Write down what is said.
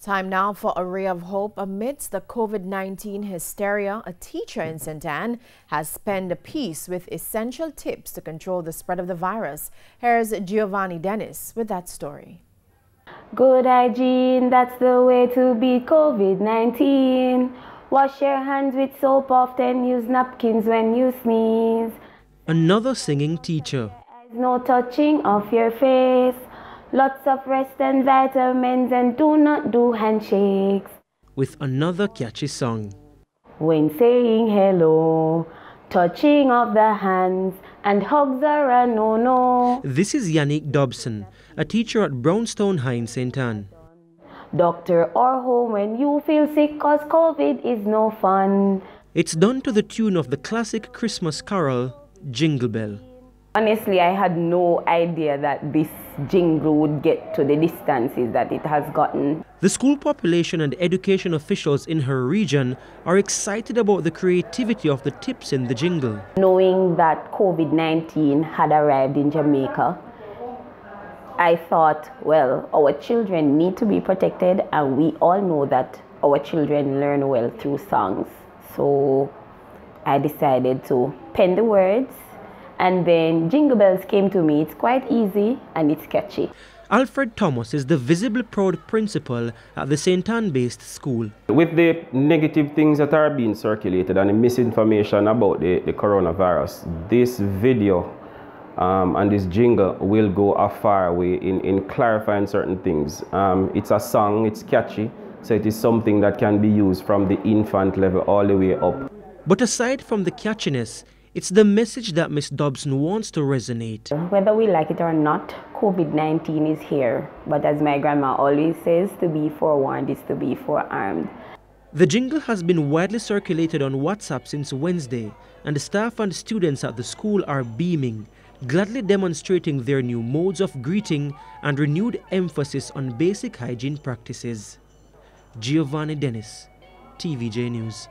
Time now for a ray of hope. Amidst the COVID-19 hysteria, a teacher in St. Anne has penned a piece with essential tips to control the spread of the virus. Here's Giovanni Dennis with that story. Good hygiene, that's the way to beat COVID-19. Wash your hands with soap often, use napkins when you sneeze. Another singing teacher. No touching of your face. Lots of rest and vitamins, and do not do handshakes. With another catchy song. When saying hello, touching of the hands, and hugs are a no-no. This is Yannick Dobson, a teacher at Brownstone High in St. Anne. Doctor or home when you feel sick, cause COVID is no fun. It's done to the tune of the classic Christmas carol, Jingle Bell. Honestly, I had no idea that this jingle would get to the distances that it has gotten. The school population and education officials in her region are excited about the creativity of the tips in the jingle. Knowing that COVID-19 had arrived in Jamaica, I thought, well, our children need to be protected, and we all know that our children learn well through songs. So I decided to pen the words. And then Jingle Bells came to me. It's quite easy and it's catchy. Alfred Thomas is the visible proud principal at the St. Anne-based school. With the negative things that are being circulated and the misinformation about the coronavirus, this video and this jingle will go a far way in clarifying certain things. It's a song, it's catchy, so it is something that can be used from the infant level all the way up. But aside from the catchiness, it's the message that Miss Dobson wants to resonate. Whether we like it or not, COVID-19 is here. But as my grandma always says, to be forewarned is to be forearmed. The jingle has been widely circulated on WhatsApp since Wednesday, and the staff and students at the school are beaming, gladly demonstrating their new modes of greeting and renewed emphasis on basic hygiene practices. Giovanni Dennis, TVJ News.